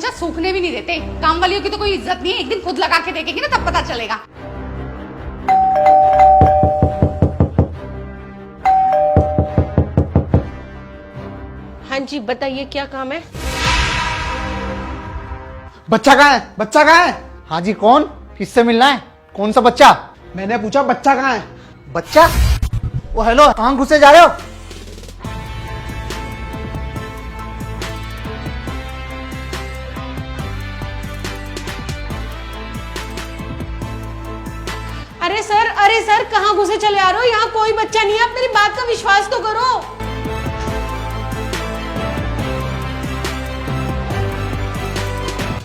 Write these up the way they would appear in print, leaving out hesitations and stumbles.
पोछा सूखने भी नहीं देते। काम वालियों की तो कोई इज्जत नहीं है, एक दिन खुद लगा के देखेंगे ना तब पता चलेगा। हाँ जी बताइए क्या काम है? बच्चा कहाँ है? बच्चा कहाँ है? हाँ जी कौन? किससे मिलना है? कौन सा बच्चा? मैंने पूछा बच्चा कहाँ है? बच्चा? ओ हेलो, कहाँ घुसे जा रहे हो? अरे सर कहाँ घुसे चले आ रहे हो? यहाँ कोई बच्चा नहीं है, आप मेरी बात का विश्वास तो करो।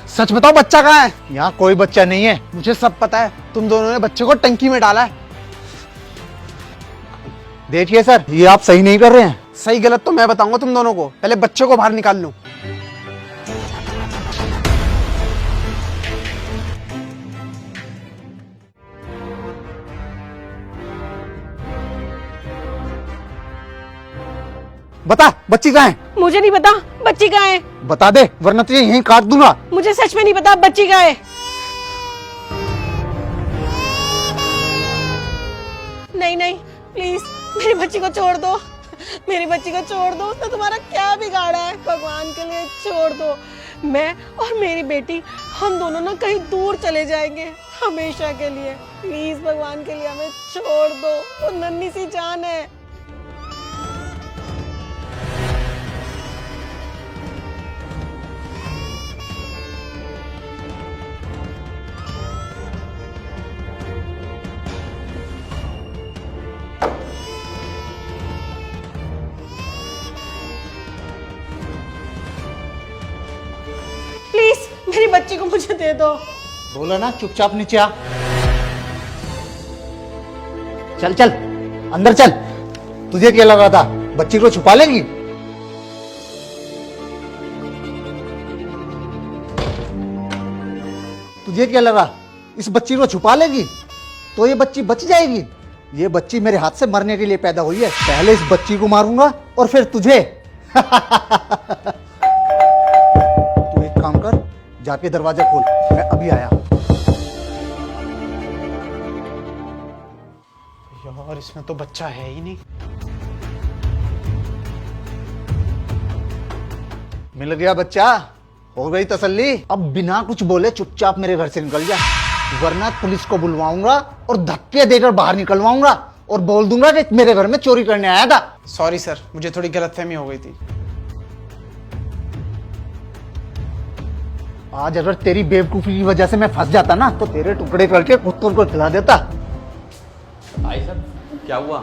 सच बताओ बच्चा कहाँ है? यहाँ कोई बच्चा नहीं है। मुझे सब पता है, तुम दोनों ने बच्चे को टंकी में डाला है। देखिए सर, ये आप सही नहीं कर रहे हैं। सही गलत तो मैं बताऊंगा तुम दोनों को, पहले बच्चे को बाहर निकाल लो। बता बच्ची कहाँ है? मुझे नहीं पता बच्ची कहाँ है। बता दे वरना तुझे यहीं काट दूंगा। मुझे सच में नहीं पता बच्ची कहाँ है। नहीं प्लीज मेरी बच्ची को छोड़ दो, मेरी बच्ची को छोड़ दो। उसने तुम्हारा क्या बिगाड़ा है? भगवान के लिए छोड़ दो। मैं और मेरी बेटी हम दोनों ना कहीं दूर चले जाएंगे हमेशा के लिए। प्लीज भगवान के लिए हमें छोड़ दो, वो नन्ही सी जान है। प्लीज मेरी बच्ची को मुझे दे दो। बोला ना चुपचाप नीचे आ। चल चल अंदर चल। तुझे क्या लगा था बच्ची को छुपा लेगी? तुझे क्या लगा इस बच्ची को छुपा लेगी तो ये बच्ची बच जाएगी? ये बच्ची मेरे हाथ से मरने के लिए पैदा हुई है। पहले इस बच्ची को मारूंगा और फिर तुझे। तू एक काम कर, जाके दरवाजा खोल, मैं अभी आया। यार इसमें तो बच्चा है ही नहीं। मिल गया बच्चा, हो गई तसल्ली। अब बिना कुछ बोले चुपचाप मेरे घर से निकल जा, वरना पुलिस को बुलवाऊंगा और धक्के देकर बाहर निकलवाऊंगा और बोल दूंगा कि मेरे घर में चोरी करने आया था। सॉरी सर, मुझे थोड़ी गलतफहमी हो गई थी। आज अगर तेरी बेवकूफी की वजह से मैं फंस जाता ना तो तेरे टुकड़े करके कुत्तों को खिला देता। भाई साहब क्या हुआ?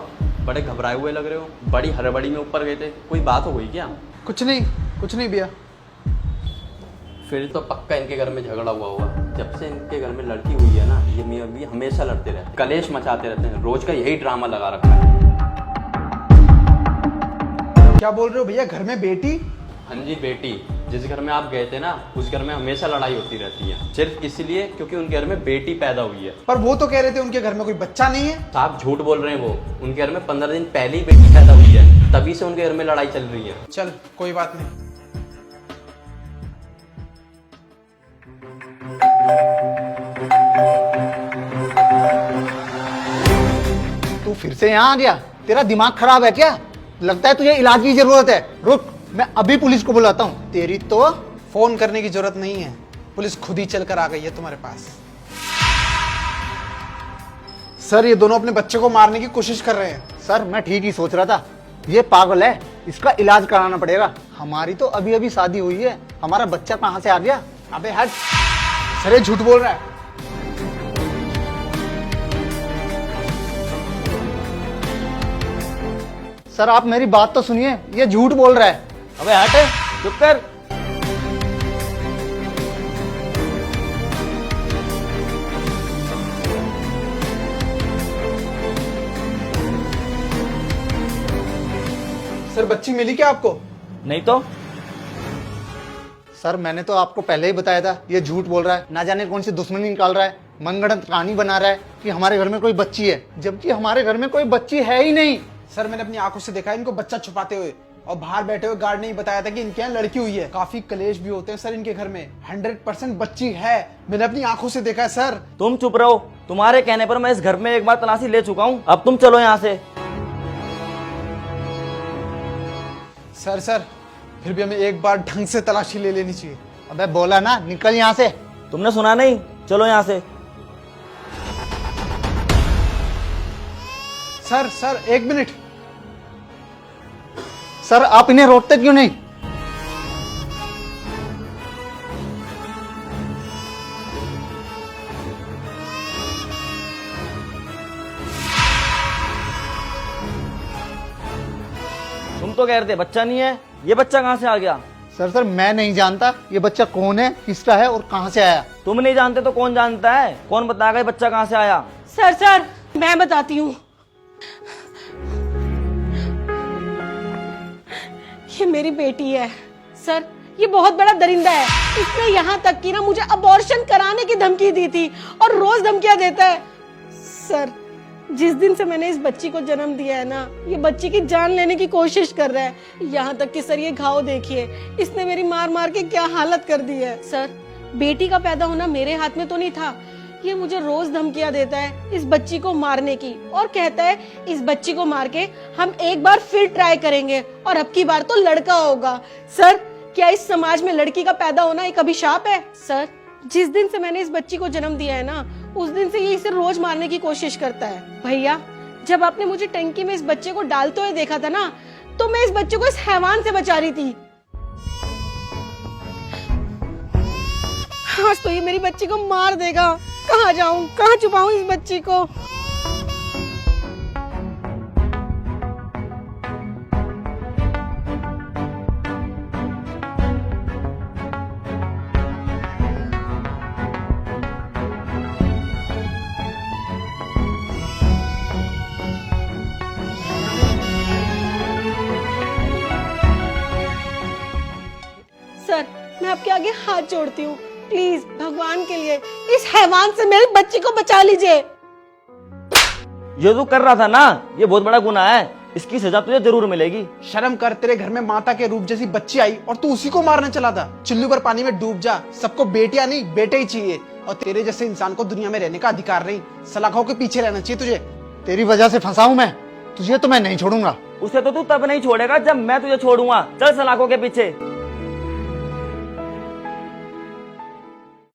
बड़े घबराए हुए लग रहे हो, बड़ी हड़बड़ी में ऊपर गए थे, कोई बात हो गई क्या? कुछ नहीं भैया। फिर तो पक्का इनके घर में झगड़ा हुआ होगा। जब से इनके घर में लड़की हुई है ना, ये मियां बीवी हमेशा लड़ते रहते हैं, कलेश मचाते रहते हैं, रोज का यही ड्रामा लगा रखा है। क्या बोल रहे हो भैया? घर में बेटी? हाँ जी बेटी। जिस घर में आप गए थे ना उस घर में हमेशा लड़ाई होती रहती है, सिर्फ इसलिए क्योंकि उनके घर में बेटी पैदा हुई है। पर वो तो कह रहे थे उनके घर में कोई बच्चा नहीं है। साहब झूठ बोल रहे हैं, वो उनके घर में 15 दिन पहले ही बेटी पैदा हुई है, तभी से उनके घर में लड़ाई चल रही है। चल कोई बात नहीं। तू फिर से यहाँ आ गया? तेरा दिमाग खराब है क्या? लगता है तुझे इलाज की जरूरत है। रुक, मैं अभी पुलिस को बुलाता हूँ। तेरी तो फोन करने की जरूरत नहीं है, पुलिस खुद ही चलकर आ गई है तुम्हारे पास। सर ये दोनों अपने बच्चे को मारने की कोशिश कर रहे हैं। सर मैं ठीक ही सोच रहा था, ये पागल है, इसका इलाज कराना पड़ेगा। हमारी तो अभी अभी शादी हुई है, हमारा बच्चा कहाँ से आ गया? अबे हट, सर ये झूठ बोल रहा है। सर आप मेरी बात तो सुनिए, ये झूठ बोल रहा है। अबे हट, चुप कर। सर बच्ची मिली क्या आपको? नहीं तो सर मैंने तो आपको पहले ही बताया था, ये झूठ बोल रहा है। ना जाने कौन सी दुश्मनी निकाल रहा है, मनगढ़ंत कहानी बना रहा है कि हमारे घर में कोई बच्ची है, जबकि हमारे घर में कोई बच्ची है ही नहीं। सर मैंने अपनी आंखों से देखा है इनको बच्चा छुपाते हुए। और बाहर बैठे हुए गार्ड ने ही बताया था कि इनके यहाँ लड़की हुई है। काफी कलेश भी होते हैं सर इनके घर में। 100% बच्ची है, मैंने अपनी आंखों से देखा है सर। तुम चुप रहो, तुम्हारे कहने पर मैं इस घर में एक बार तलाशी ले चुका हूँ। अब तुम चलो यहाँ से। सर फिर भी हमें एक बार ढंग से तलाशी ले लेनी चाहिए। अबे बोला ना, निकल यहाँ से। तुमने सुना नहीं? चलो यहाँ से। Sir 1 minute. सर आप इन्हें रोकते क्यों नहीं? तुम तो कह रहे थे बच्चा नहीं है, ये बच्चा कहाँ से आ गया? सर मैं नहीं जानता ये बच्चा कौन है, किसका है और कहाँ से आया। तुम नहीं जानते तो कौन जानता है? कौन बताएगा ये बच्चा कहाँ से आया? सर मैं बताती हूँ। ये मेरी बेटी है सर। ये बहुत बड़ा दरिंदा है। इसने यहाँ तक कि ना मुझे अबॉर्शन कराने की धमकी दी थी और रोज धमकियां देता है। सर जिस दिन से मैंने इस बच्ची को जन्म दिया है ना, ये बच्ची की जान लेने की कोशिश कर रहा है। यहाँ तक कि सर ये घाव देखिए, इसने मेरी मार मार के क्या हालत कर दी है। सर बेटी का पैदा होना मेरे हाथ में तो नहीं था। ये मुझे रोज धमकियां देता है इस बच्ची को मारने की, और कहता है इस बच्ची को मार के हम एक बार फिर ट्राई करेंगे और अब की बार तो लड़का होगा। सर क्या इस समाज में लड़की का पैदा होना एक अभिशाप है? सर जिस दिन से मैंने इस बच्ची को जन्म दिया है ना, उस दिन से ये इसे रोज मारने की कोशिश करता है। भैया जब आपने मुझे टंकी में इस बच्चे को डालते हुए देखा था ना, तो मैं इस बच्चे को इस हैवान से बचा रही थी। आज तो ये मेरी बच्ची को मार देगा। कहाँ जाऊं, कहाँ छुपाऊं इस बच्ची को? सर मैं आपके आगे हाथ जोड़ती हूँ, प्लीज भगवान के लिए इस हैवान से मेरी बच्ची को बचा लीजिए। ये तो कर रहा था ना, ये बहुत बड़ा गुनाह है, इसकी सजा तुझे जरूर मिलेगी। शर्म कर, तेरे घर में माता के रूप जैसी बच्ची आई और तू उसी को मारने चला था। चुल्लू भर पानी में डूब जा, सबको बेटियां नहीं बेटे ही चाहिए। और तेरे जैसे इंसान को दुनिया में रहने का अधिकार नहीं, सलाखों के पीछे रहना चाहिए तुझे। तेरी वजह से फंसा हूं मैं, तुझे तो मैं नहीं छोड़ूंगा। उसे तो तू तब नहीं छोड़ेगा जब मैं तुझे छोड़ूंगा। चल सलाखों के पीछे।